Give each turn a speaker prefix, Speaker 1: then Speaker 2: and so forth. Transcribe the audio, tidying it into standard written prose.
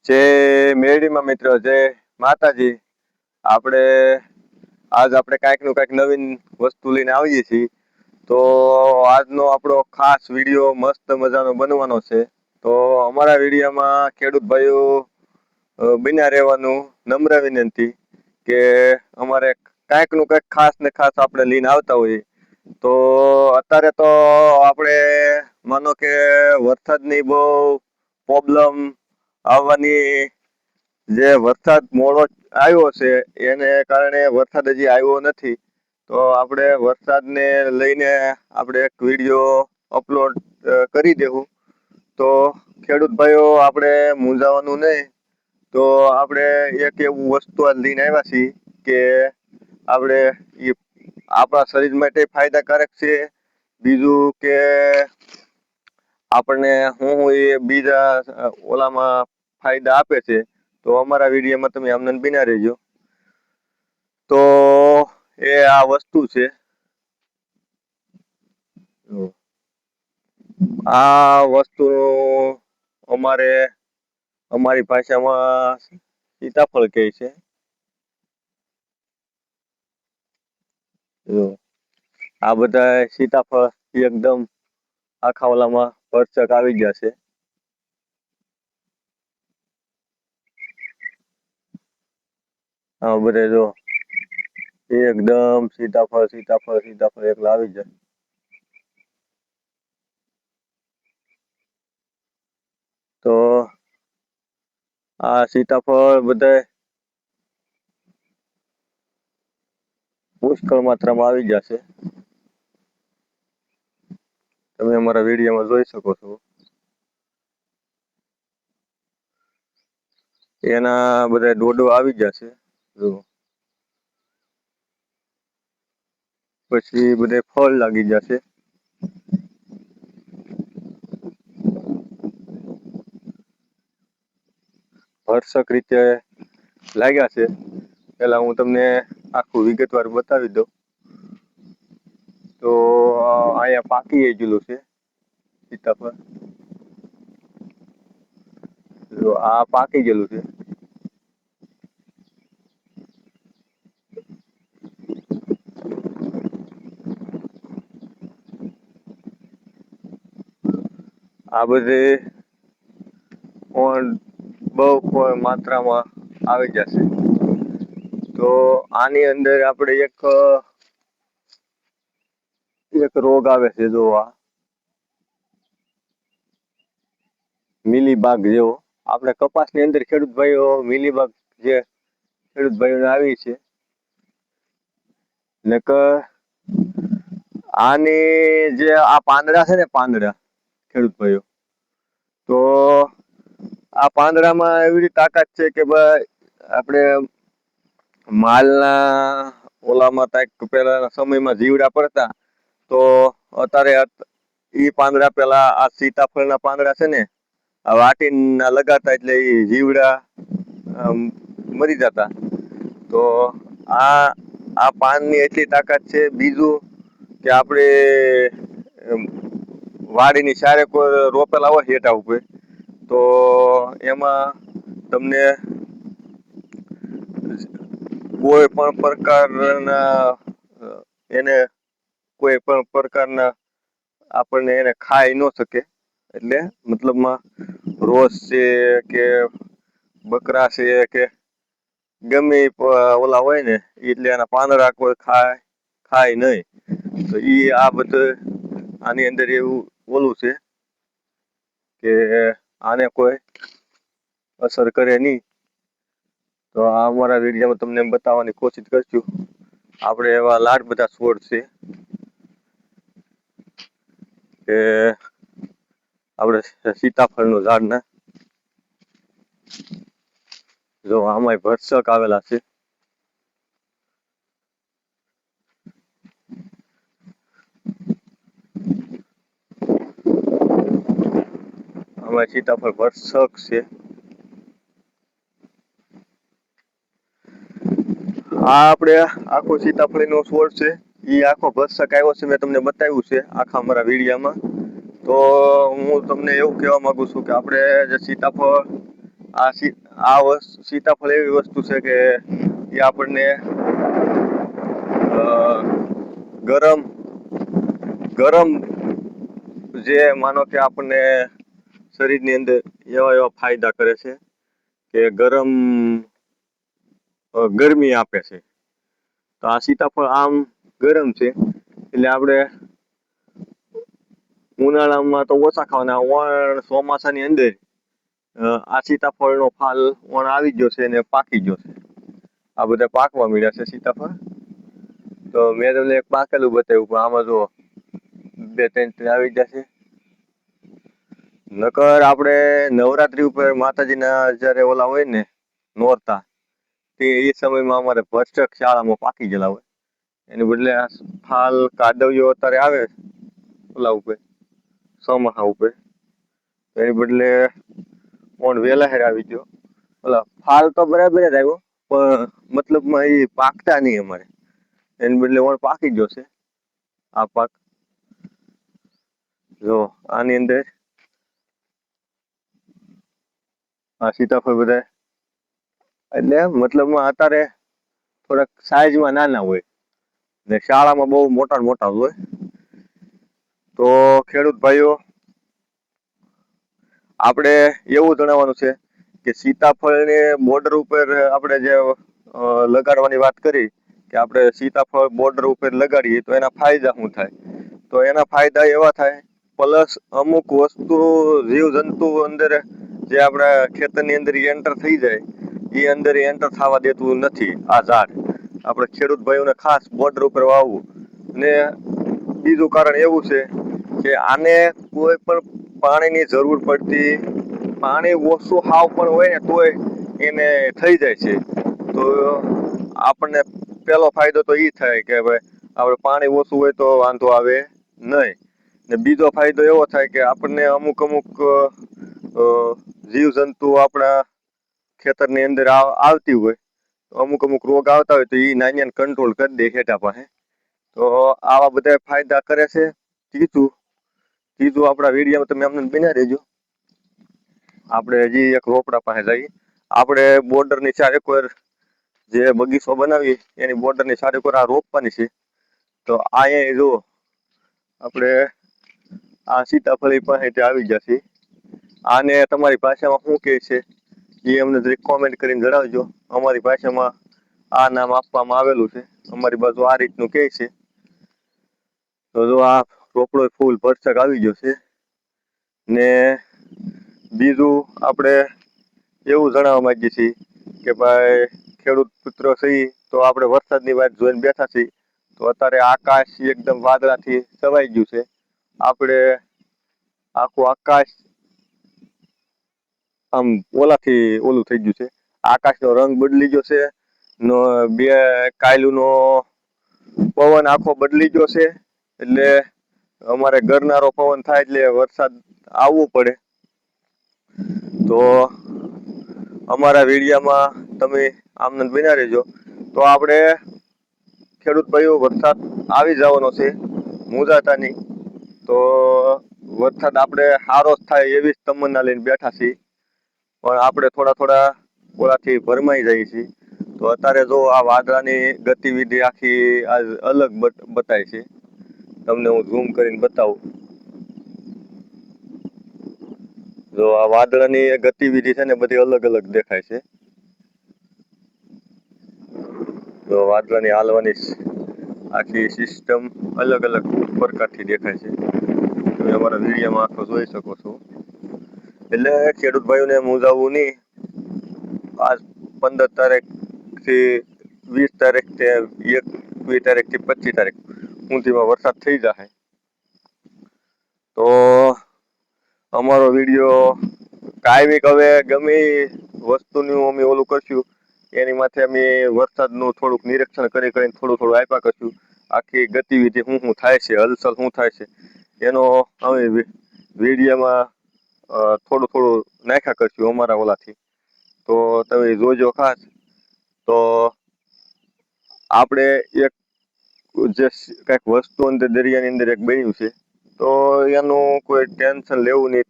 Speaker 1: જે મેરડીમાં મિત્ર જય માતાજી. આપણે આપણે કાંઈક નું કાંઈક નવીન વસ્તુ લઈને આવીએ છીએ. તો આજનો આપણો ખાસ વિડીયો મસ્ત મજાનો બનવાનો છે. તો અમારા વિડીયોમાં ખેડૂત ભાઈઓ બન્યા રહેવાનું નમ્ર વિનંતી કે અમારે કાંઈક નું કાંઈક ખાસ ને ખાસ આપણે લઈને આવતા હોઈએ. તો અત્યારે તો આપણે માનો કે વરસાદની બહુ પ્રોબ્લેમ આવવાની, જે વરસાદ મોડો આવ્યો છે એને કારણે વરસાદ હજી આવ્યો નથી. તો આપણે વરસાદને લઈને આપણે એક વિડીયો અપલોડ કરી દેવું. તો ખેડૂત ભાઈઓ આપણે મૂંઝાવાનું નહીં. તો આપણે એક એવું વસ્તુ આજ લઈને આવ્યા છીએ કે આપણે આપણા શરીર માટે ફાયદાકારક છે. બીજું કે આપણને હું એ બીજા ઓલામાં ફાયદા આપે છે. તો અમારા વિડીયોમાં તમે આમને બન્યા રહેજો. તો એ આ વસ્તુ છે. આ વસ્તુ અમારી ભાષામાં સીતાફળ કહે છે. આ બધા સીતાફળ એકદમ આખા ઓલામાં ભરચક આવી ગયા છે. હા, બધે જો એકદમ સીતાફળ એકલા આવી જાય. તો આ સીતાફળ બધા પુષ્કળ માત્રામાં આવી જશે. તમે અમારા વિડીયોમાં જોઈ શકો છો. એના બધા ડોડો આવી જશે. જો પછી બધે ફળ લાગી જશે. ભરસક રીતે લાગ્યા છે. પેલા હું તમને આખું વિગતવાર બતાવી દઉં. તો અહીંયા પાકી ગયેલું છે સીતાફળ. જો આ પાકી ગયેલું છે. આ બધે બહુ માત્રામાં આવી જશે. તો આની અંદર આપણે એક રોગ આવે છે. જો આ મિલીબાગ જેવો આપણે કપાસની અંદર ખેડૂત ભાઈઓ મિલીબાગ જે ખેડૂત ભાઈઓને આવી છે. આની જે આ પાંદડા છે ને, પાંદડા ખેડૂત ભાઈઓ, તો આ પાંદડામાં એવી તાકાત છે કે ભાઈ આપણે માલના ઓલામાં પેલાના સમયમાં જીવડા પડતા, તો અત્યારે ઈ પાંદડા પેલા આ સીતાફળના પાંદડા છે ને, આ વાટીને લગાડતા એટલે એ જીવડા મરી જતા. તો આ પાનની એટલી તાકાત છે. બીજું કે આપણે વાડીની સારે કોઈ રોપેલા હોય હેઠા ઉપર, તો એમાં તમને કોઈ પણ પ્રકારના એને કોઈ પણ પ્રકારના આપણને એને ખાઈ ન શકે. એટલે મતલબમાં રોઝ છે કે બકરા છે કે ગમે ઓલા હોય ને, એટલે એના પાંદડા કોઈ ખાય નહીં. તો આ બધું આની અંદર એવું ઓલું છે કે આને કોઈ અસર કરે નહીં. તો આ અમારા વિડીયોમાં તમને બતાવવાની કોશિશ કરશું. આપણે એવા લાડ બધા છોડ છે કે આપણે સીતાફળનું ઝાડના જો આમાંય ભરસક આવેલા છે. આમાં સીતાફળ ભરસક છે. આ આપણે આખો સીતાફળીનો છોડ છે. એ આખો ભરસક આવ્યો છે. મેં તમને બતાવ્યું છે આખા અમારા વિડીયામાં. તો હું તમને એવું કહેવા માંગુ છું કે આપણે જે સીતાફળ સીતાફળ એવી વસ્તુ છે કે એ આપણને ગરમ ગરમ જે માનો કે આપણને શરીરની અંદર એવા ફાયદા કરે છે કે ગરમી આપે છે. તો આ સીતાફળ આમ ગરમ છે એટલે આપણે ઉનાળામાં તો ઓછા ખાવાના. ચોમાસાની અંદર આ સીતાફળનો ફાલ આવી ગયો છે અને પાકી ગયો છે. આ બધા પાકવા મળ્યા છે સીતાફળ. તો મેં તમને એક પાકેલું બતાવ્યું, પણ આમાં જો 2-3 આવી ગયા છે. નકર આપણે નવરાત્રી ઉપર માતાજીના જયારે ઓલા હોય ને નોરતા, તે એ સમયમાં અમારે ભરચક શાળામાં પાકી ગયેલા હોય. એને બદલે આ ફાલ કાદવ્યો અત્યારે આવે ઓલા ઉપર ચોમાસા ઉપર, એની બદલે વેલા હેર આવી ગયો. ઓલા ફાલ તો બરાબર જ આવ્યો, પણ મતલબમાં એ પાકતા નહીં અમારે. એની બદલે પાકી ગયો છે આ પાક. જો આની અંદર આ સીતાફળ બધા એટલે મતલબમાં અત્યારે થોડાક સાઈઝમાં નાના હોય ને શાળામાં બહુ મોટા મોટા હોય. તો ખેડૂત ભાઈઓ, આપણે એવું જણાવવાનું છે કે સીતાફળને બોર્ડર ઉપર આપણે જે લગાડવાની વાત કરી કે આપણે સીતાફળ બોર્ડર ઉપર લગાડીએ તો એના ફાયદા શું થાય? તો એના ફાયદા એવા થાય, પ્લસ અમુક વસ્તુ જીવજંતુ અંદર જે આપણા ખેતરની અંદર એન્ટર થઈ જાય, એ અંદર એન્ટર થવા દેતું નથી આ ઝાડ. આપણે ખેડૂત ભાઈઓને ખાસ બોર્ડર ઉપર વાવવું. ને બીજું કારણ એવું છે કે આને કોઈ પણ પાણીની જરૂર પડતી, પાણી ઓછું હાવ પણ હોય ને તોય એને થઈ જાય છે. તો આપણને પેલો ફાયદો તો એ થાય કે ભાઈ આપણે પાણી ઓછું હોય તો વાંધો આવે નહીં. ને બીજો ફાયદો એવો થાય કે આપણને અમુક જીવજંતુ આપણા ખેતરની અંદર આવતી હોય, અમુક રોગ આવતા હોય તો એ નાની કંટ્રોલ કરી દે ખેડા પાસે. તો આવા બધા ફાયદા કરે છે. ત્રીજું આપણા વિડીયોમાં તમે અમને બન્યા રહેજો. આપણે હજી એક રોપડા પાસે જઈએ. આપણે બોર્ડરની ચારે કોર જે બગીચો બનાવી એની બોર્ડરની ચારે કોર આ રોપવાની છે. તો અહીંયા જુઓ, આપણે આ સીતાફળી પાસે આવી જશે. આને તમારી ભાષામાં શું કહે છે એ અમને જરીક કોમેન્ટ કરીને જણાવજો. અમારી ભાષામાં આ નામ આપવામાં આવેલું છે, અમારી બાજુ આ રીતનું કહે છે. તો જો આ રોપડો ફૂલ ભરચક આવી ગયો છે. ને બીજું આપણે એવું જણાવવા માંગીએ છીએ કે ભાઈ ખેડૂત પુત્રો છીએ તો આપણે વરસાદની વાત જોઈને બેઠા છીએ. તો અત્યારે આકાશ એકદમ વાદળાથી છવાઈ ગયું છે. આપણે આખું આકાશ આમ ઓલું થઈ ગયું છે. આકાશનો રંગ બદલી ગયો છે. કાયલુનો પવન આખો બદલી ગયો છે. એટલે અમારે ગરનારો પવન થાય એટલે વરસાદ આવવું પડે. તો અમારા વિડીયામાં તમે આમને બન્યા રહેજો. તો આપણે ખેડૂત ભાઈઓ, વરસાદ આવી જવાનો છે, મુંજાતા નહીં. તો વરસાદ આપણે સારો જ થાય એવી જ તમન્ના લઈને બેઠા છીએ. પણ આપણે થોડા ઓલાથી ભરમાઈ જઈએ છીએ. તો અત્યારે જો આ વાદળાની ગતિવિધિ આખી આ અલગ બતાય છે. તમને હું ઝૂમ કરીને બતાવું. જો આ વાદળાની ગતિવિધિ છે ને બધી અલગ અલગ દેખાય છે. જો વાદળાની હાલવાની આખી સિસ્ટમ અલગ અલગ પ્રકારથી દેખાય છે. તમે અમારા વિડીયોમાં આખો જોઈ શકો છો. એટલે ખેડૂત ભાઈઓને મૂંઝાવવું નહીં. આજ 15 તારીખથી 20 તારીખ, 21 તારીખથી 25 તારીખ સુધીમાં વરસાદ થઈ જાય. તો અમારો વિડીયો કાયમિક હવે ગમે વસ્તુનું અમે ઓલું કરશું એની માથે અમે વરસાદનું થોડુંક નિરીક્ષણ કરીને થોડું આપ્યા કરશું. આખી ગતિવિધિ શું થાય છે, હલચલ શું થાય છે એનો અમે વિડીયોમાં થોડું નાખ્યા કરશું અમારા ઓલાથી. તો તમે જોજો ખાસ. તો આપણે એક જે કંઈક વસ્તુ અંદર દરિયાની અંદર એક બન્યું છે, તો એનું કોઈ ટેન્શન લેવું નહીં.